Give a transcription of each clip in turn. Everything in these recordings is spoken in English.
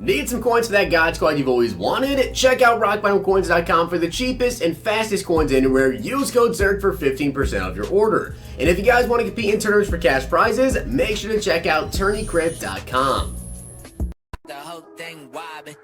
Need some coins for that God Squad you've always wanted? Check out rockbottomcoins.com for the cheapest and fastest coins anywhere. Use code ZIRK for 15% off your order. And if you guys want to compete in tournaments for cash prizes, make sure to check out tourneycrypt.com. The whole thing wobbin'.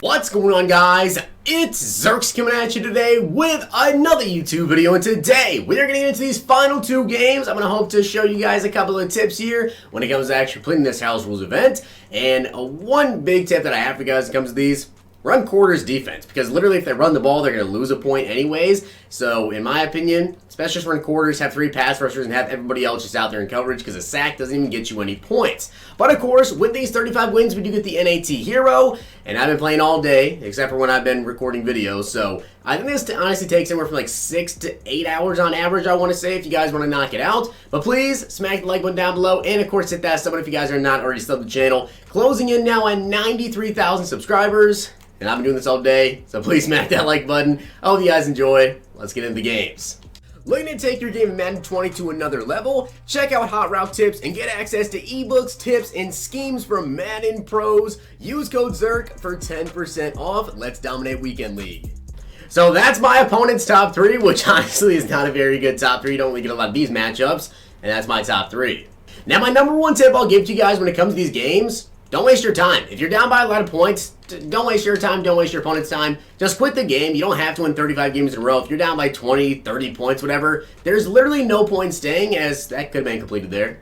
What's going on, guys? It's Zirksee coming at you today with another YouTube video, and today we are going to get into these final two games. I'm going to hope to show you guys a couple of tips here when it comes to actually playing this house rules event. And one big tip that I have for you guys when it comes to these: run quarters defense, because literally if they run the ball, they're going to lose a point anyways. So in my opinion, especially just run quarters, have 3 pass rushers, and have everybody else just out there in coverage, because a sack doesn't even get you any points. But of course, with these 35 wins, we do get the NAT hero, and I've been playing all day, except for when I've been recording videos. So I think this honestly takes anywhere from like 6 to 8 hours on average, I want to say, if you guys want to knock it out. But please, smack the like button down below, and of course hit that sub button if you guys are not already subbed to the channel. Closing in now at 93,000 subscribers. And I've been doing this all day, so please smack that like button. I hope you guys enjoy. Let's get into the games. Looking to take your game of Madden 20 to another level? Check out Hot Route Tips and get access to ebooks, tips, and schemes from Madden pros. Use code ZIRK for 10% off. Let's dominate Weekend League. So that's my opponent's top 3, which honestly is not a very good top 3. You don't really get a lot of these matchups, and that's my top 3. Now, my number 1 tip I'll give to you guys when it comes to these games: don't waste your time. If you're down by a lot of points, don't waste your time, don't waste your opponent's time. Just quit the game. You don't have to win 35 games in a row. If you're down by 20, 30 points, whatever, there's literally no point staying, as that could have been completed there.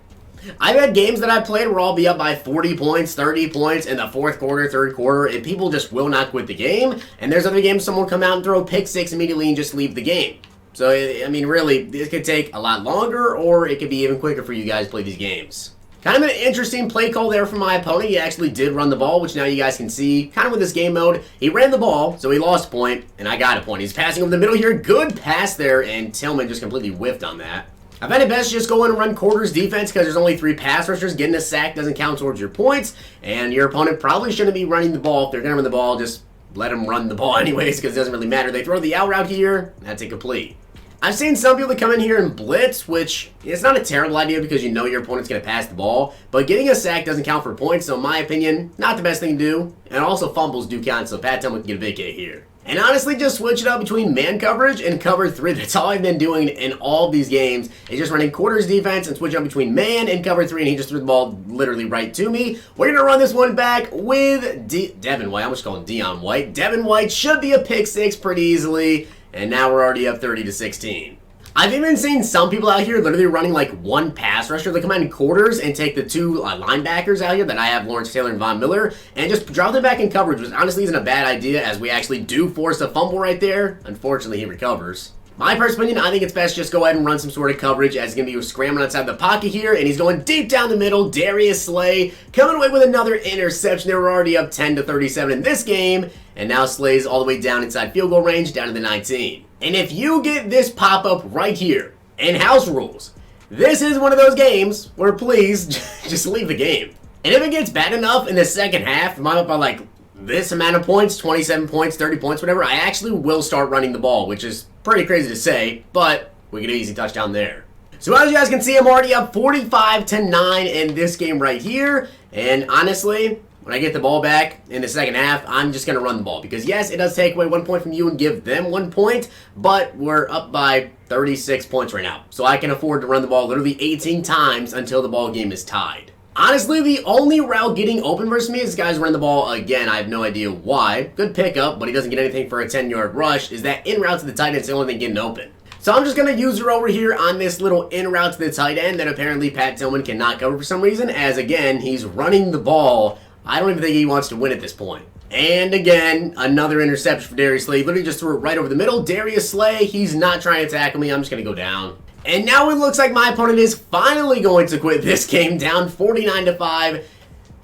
I've had games that I played where I'll be up by 40 points, 30 points in the 4th quarter, 3rd quarter, and people just will not quit the game. And there's other games someone will come out and throw a pick 6 immediately and just leave the game. So, I mean, really, this could take a lot longer, or it could be even quicker for you guys to play these games. Kind of an interesting play call there from my opponent. He actually did run the ball, which now you guys can see. Kind of with this game mode, he ran the ball, so he lost a point, and I got a point. He's passing over the middle here. Good pass there, and Tillman just completely whiffed on that. I find it best to just go in and run quarters defense, because there's only 3 pass rushers. Getting a sack doesn't count towards your points, and your opponent probably shouldn't be running the ball. If they're going to run the ball, just let them run the ball anyways, because it doesn't really matter. They throw the out route here, that's incomplete. I've seen some people that come in here and blitz, which is not a terrible idea because you know your opponent's going to pass the ball, but getting a sack doesn't count for points, so in my opinion, not the best thing to do. And also fumbles do count, so Pat Tillman can get a vacate here. And honestly, just switch it up between man coverage and cover 3. That's all I've been doing in all of these games, is just running quarters defense and switching up between man and cover 3, and he just threw the ball literally right to me. We're going to run this one back with Devin White. I almost called him Dion White. Devin White should be a pick 6 pretty easily, and now we're already up 30-16. I've even seen some people out here literally running like 1 pass rusher. They come out in quarters and take the 2 linebackers out here that I have, Lawrence Taylor and Von Miller, and just drop them back in coverage, which honestly isn't a bad idea, as we actually do force a fumble right there. Unfortunately, he recovers. My personal opinion, I think it's best just go ahead and run some sort of coverage, as he's going to be scrambling outside the pocket here, and he's going deep down the middle. Darius Slay coming away with another interception. They were already up 10-37 in this game, and now Slay's all the way down inside field goal range, down to the 19. And if you get this pop-up right here in house rules, this is one of those games where please just leave the game. And if it gets bad enough in the second half, if I'm up by like this amount of points, 27 points, 30 points, whatever, I actually will start running the ball, which is pretty crazy to say, but we get an easy touchdown there. So as you guys can see, I'm already up 45-9 in this game right here, and honestly, when I get the ball back in the second half, I'm just going to run the ball. Because yes, it does take away 1 point from you and give them 1 point, but we're up by 36 points right now. So I can afford to run the ball literally 18 times until the ball game is tied. Honestly, the only route getting open versus me is guys run the ball again. I have no idea why. Good pickup, but he doesn't get anything for a 10-yard rush. Is that in route to the tight end? It's the only thing getting open. So I'm just going to use her over here on this little in route to the tight end that apparently Pat Tillman cannot cover for some reason, as again, he's running the ball. I don't even think he wants to win at this point. And again, another interception for Darius Slay. Literally just threw it right over the middle. Darius Slay, he's not trying to tackle me. I'm just going to go down. And now it looks like my opponent is finally going to quit this game, down 49-5.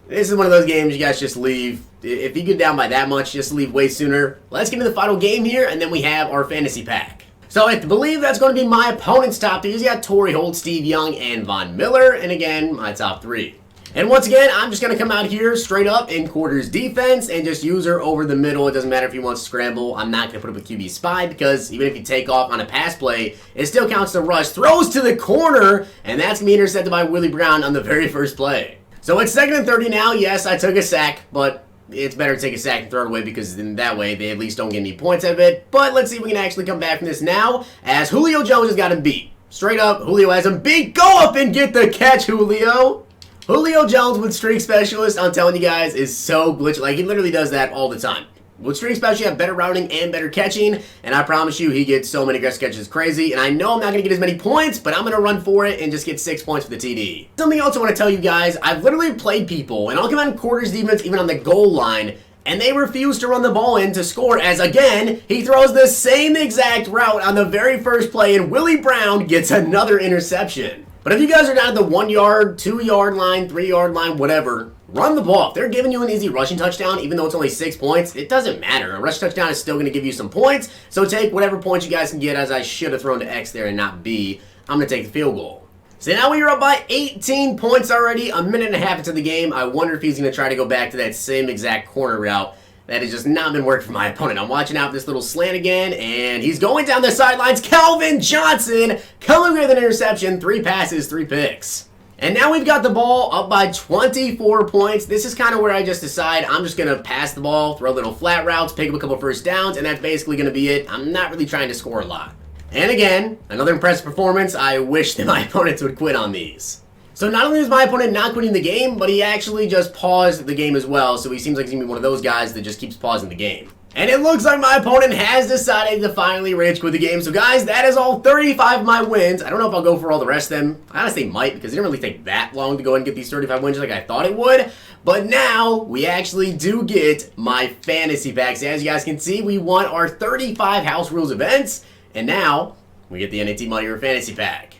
This is one of those games you guys just leave. If you get down by that much, just leave way sooner. Let's get into the final game here, and then we have our fantasy pack. So I believe that's going to be my opponent's top 3. He's got Torrey Holt, Steve Young, and Von Miller. And again, my top 3. And once again, I'm just going to come out here straight up in quarters defense and just use her over the middle. It doesn't matter if he wants to scramble. I'm not going to put up a QB spy because even if you take off on a pass play, it still counts the rush. Throws to the corner, and that's going to be intercepted by Willie Brown on the very first play. So it's 2nd and 30 now. Yes, I took a sack, but it's better to take a sack and throw it away because in that way they at least don't get any points out of it. But let's see if we can actually come back from this now as Julio Jones has got him beat. Straight up, Julio has him beat. Go up and get the catch, Julio. Julio Jones with Streak Specialist, I'm telling you guys, is so glitchy. Like, he literally does that all the time. With Streak Specialist, you have better routing and better catching, and I promise you, he gets so many aggressive catches, it's crazy. And I know I'm not going to get as many points, but I'm going to run for it and just get 6 points for the TD. Something else I want to tell you guys, I've literally played people, and I'll come out in quarters defense, even on the goal line, and they refuse to run the ball in to score, as again, he throws the same exact route on the very first play, and Willie Brown gets another interception. But if you guys are down at the 1 yard, 2 yard line, 3 yard line, whatever, run the ball. If they're giving you an easy rushing touchdown, even though it's only 6 points, it doesn't matter. A rush touchdown is still going to give you some points, so take whatever points you guys can get, as I should have thrown to X there and not B. I'm going to take the field goal. So now we are up by 18 points already, a minute and a half into the game. I wonder if he's going to try to go back to that same exact corner route. That has just not been working for my opponent. I'm watching out this little slant again, and he's going down the sidelines. Calvin Johnson coming with an interception. 3 passes, 3 picks. And now we've got the ball up by 24 points. This is kind of where I just decide I'm just going to pass the ball, throw little flat routes, pick up a couple first downs, and that's basically going to be it. I'm not really trying to score a lot. And again, another impressive performance. I wish that my opponents would quit on these. So not only is my opponent not quitting the game, but he actually just paused the game as well. So he seems like he's going to be one of those guys that just keeps pausing the game. And it looks like my opponent has decided to finally rage quit the game. So guys, that is all 35 of my wins. I don't know if I'll go for all the rest of them. I honestly might, because it didn't really take that long to go ahead and get these 35 wins like I thought it would. But now we actually do get my fantasy packs. As you guys can see, we won our 35 House Rules events. And now we get the NAT Money or Fantasy Pack.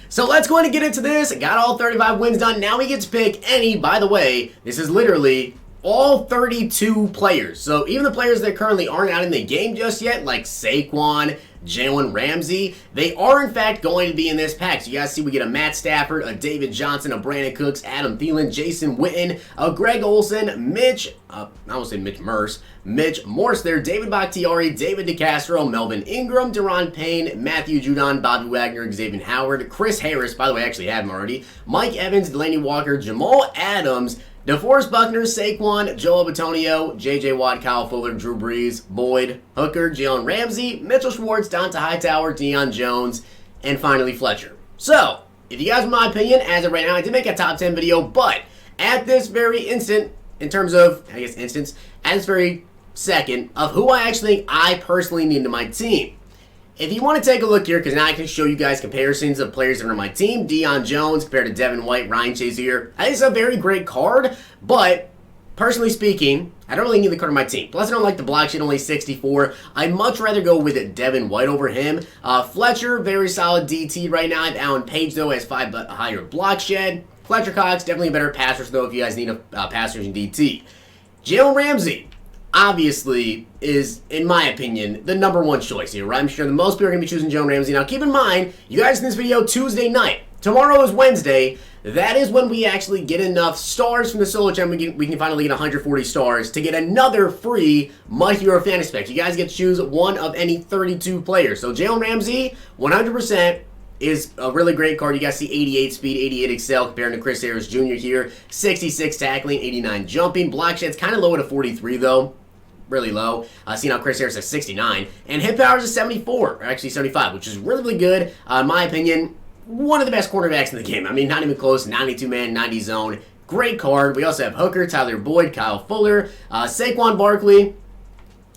So let's go ahead and get into this. I got all 35 wins done. Now we get to pick any, by the way, this is literally all 32 players. So even the players that currently aren't out in the game just yet, like Saquon, Jalen Ramsey, they are in fact going to be in this pack. So you guys see we get a Matt Stafford, a David Johnson, a Brandon Cooks, Adam Thielen, Jason Witten, a Greg Olsen, Mitch, I almost said Mitch Morse there, David Bakhtiari, David DeCastro, Melvin Ingram, Deron Payne, Matthew Judon, Bobby Wagner, Xavier Howard, Chris Harris, by the way, I actually have him already, Mike Evans, Delaney Walker, Jamal Adams, DeForest Buckner, Saquon, Joel Bitonio, J.J. Watt, Kyle Fuller, Drew Brees, Boyd, Hooker, Jalen Ramsey, Mitchell Schwartz, Donta Hightower, Deion Jones, and finally Fletcher. So, if you guys want my opinion, as of right now, I did make a top 10 video, but at this very instant, in terms of, I guess instance, at this very second, of who I actually think I personally need to my team. If you want to take a look here, because now I can show you guys comparisons of players that are on my team. Deion Jones compared to Devin White, Ryan Shazier. I think it's a very great card, but personally speaking, I don't really need the card on my team. Plus, I don't like the block sheet, only 64. I'd much rather go with Devin White over him. Fletcher, very solid DT right now. I have Alan Page, though, has 5 higher block shed. Fletcher Cox, definitely a better passer, though, if you guys need a passer in DT. Jalen Ramsey, obviously, is, in my opinion, the #1 choice here, right? I'm sure the most people are going to be choosing Jalen Ramsey. Now, keep in mind, you guys in this video Tuesday night. Tomorrow is Wednesday. That is when we actually get enough stars from the solo channel. We can finally get 140 stars to get another free My Hero Fantasy Pack. You guys get to choose one of any 32 players. So, Jalen Ramsey, 100%. Is a really great card. You guys see 88 speed, 88 excel compared to Chris Harris Jr. here. 66 tackling, 89 jumping. Block shed's kind of low at a 43 though. Really low. See now Chris Harris has 69. And hit powers is 74, or actually 75, which is really, really good. In my opinion, one of the best cornerbacks in the game. I mean, not even close. 92 man, 90 zone. Great card. We also have Hooker, Tyler Boyd, Kyle Fuller, Saquon Barkley.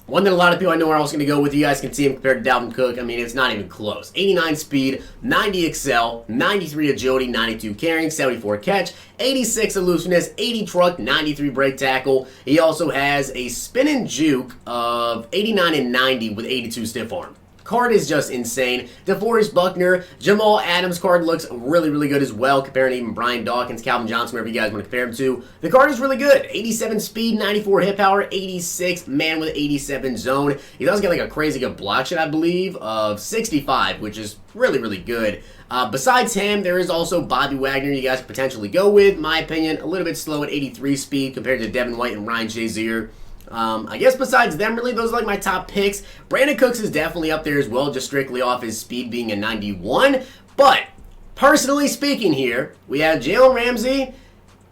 One that a lot of people I know are also going to go with. You guys can see him compared to Dalvin Cook. I mean, it's not even close. 89 speed, 90 excel, 93 agility, 92 carrying, 74 catch, 86 elusiveness, 80 truck, 93 break tackle. He also has a spin and juke of 89 and 90 with 82 stiff arm. card is just insane. DeForest Buckner, Jamal Adams card looks really, really good as well, comparing to even Brian Dawkins, Calvin Johnson, wherever you guys want to compare him to. The card is really good. 87 speed, 94 hit power, 86 man with 87 zone. He's also got like a crazy good block shot, I believe, of 65, which is really, really good. Besides him, there is also Bobby Wagner you guys could potentially go with. My opinion, a little bit slow at 83 speed compared to Devin White and Ryan Shazier. I guess besides them, really, those are like my top picks. Brandon Cooks is definitely up there as well, just strictly off his speed being a 91. But, personally speaking here, we have Jalen Ramsey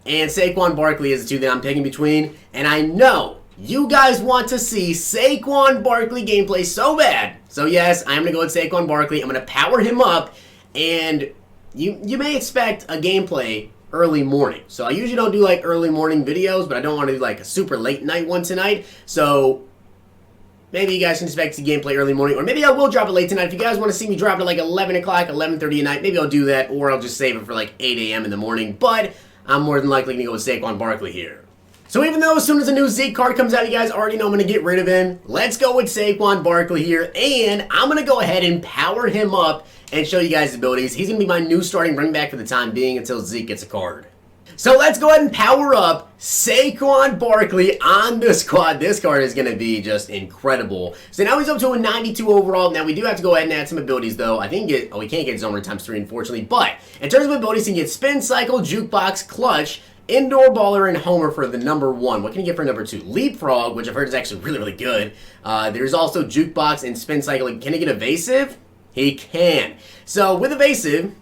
and Saquon Barkley as the two that I'm picking between. And I know you guys want to see Saquon Barkley gameplay so bad. So yes, I'm going to go with Saquon Barkley. I'm going to power him up. And you may expect a gameplay early morning. So I usually don't do like early morning videos, but I don't want to do like a super late night one tonight. So maybe you guys can expect the gameplay early morning, or maybe I will drop it late tonight. If you guys want to see me drop it at like 11 o'clock, 11:30 at night, maybe I'll do that, or I'll just save it for like 8 a.m. in the morning. But I'm more than likely going to go with Saquon Barkley here. So even though as soon as a new Zeke card comes out, you guys already know I'm going to get rid of him, let's go with Saquon Barkley here, and I'm going to go ahead and power him up and show you guys his abilities. He's going to be my new starting running back for the time being until Zeke gets a card. So let's go ahead and power up Saquon Barkley on the squad. This card is going to be just incredible. So now he's up to a 92 overall. Now we do have to go ahead and add some abilities though. I think we can't get zone run times 3 unfortunately. But in terms of abilities, he can get spin, cycle, jukebox, clutch, indoor baller, and homer for the number 1. What can you get for number 2? Leapfrog, which I've heard is actually really, really good. There's also jukebox and spin cycle. Can he get evasive? He can. So with evasive,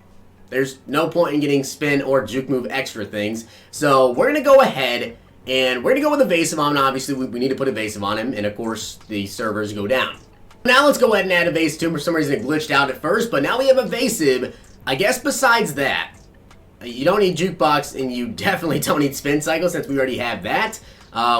there's no point in getting spin or juke move extra things. So we're going to go ahead and we're going to go with evasive on him. Obviously, we need to put evasive on him. And of course, the servers go down. Now let's go ahead and add evasive to him. For some reason, it glitched out at first. But now we have evasive. I guess besides that, you don't need jukebox and you definitely don't need spin cycle since we already have that.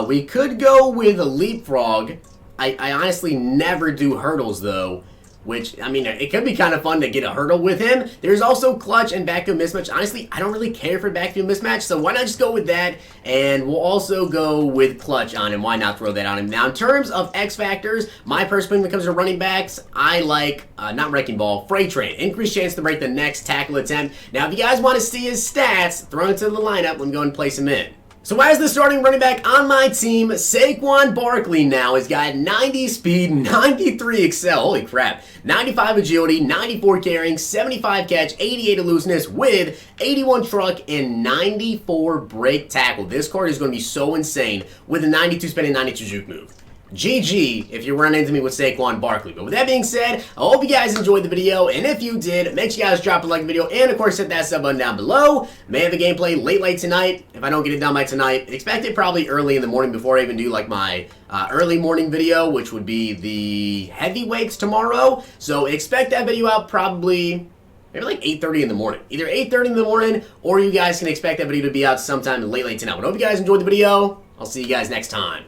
We could go with a leapfrog. I honestly never do hurdles though. Which, I mean, it could be kind of fun to get a hurdle with him. There's also clutch and backfield mismatch. Honestly, I don't really care for backfield mismatch, so why not just go with that? And we'll also go with clutch on him. Why not throw that on him? Now, in terms of X factors, my personal when it comes to running backs, I like, not Wrecking Ball, Freight Train. Increased chance to break the next tackle attempt. Now, if you guys want to see his stats, throw it to the lineup. Let me go and place him in. So as the starting running back on my team, Saquon Barkley now has got 90 speed, 93 excel, holy crap, 95 agility, 94 carrying, 75 catch, 88 elusiveness with 81 truck and 94 break tackle. This card is going to be so insane with a 92 spin and 92 juke move. GG if you run into me with Saquon Barkley. But with that being said, I hope you guys enjoyed the video, and if you did, make sure you guys drop a like video, and of course hit that sub button down below. May have a gameplay late tonight. If I don't get it done by tonight, expect it probably early in the morning before I even do like my early morning video, which would be the heavyweights tomorrow. So expect that video out probably maybe like 8:30 in the morning. Either 8:30 in the morning, or you guys can expect that video to be out sometime late tonight. But I hope you guys enjoyed the video. I'll see you guys next time.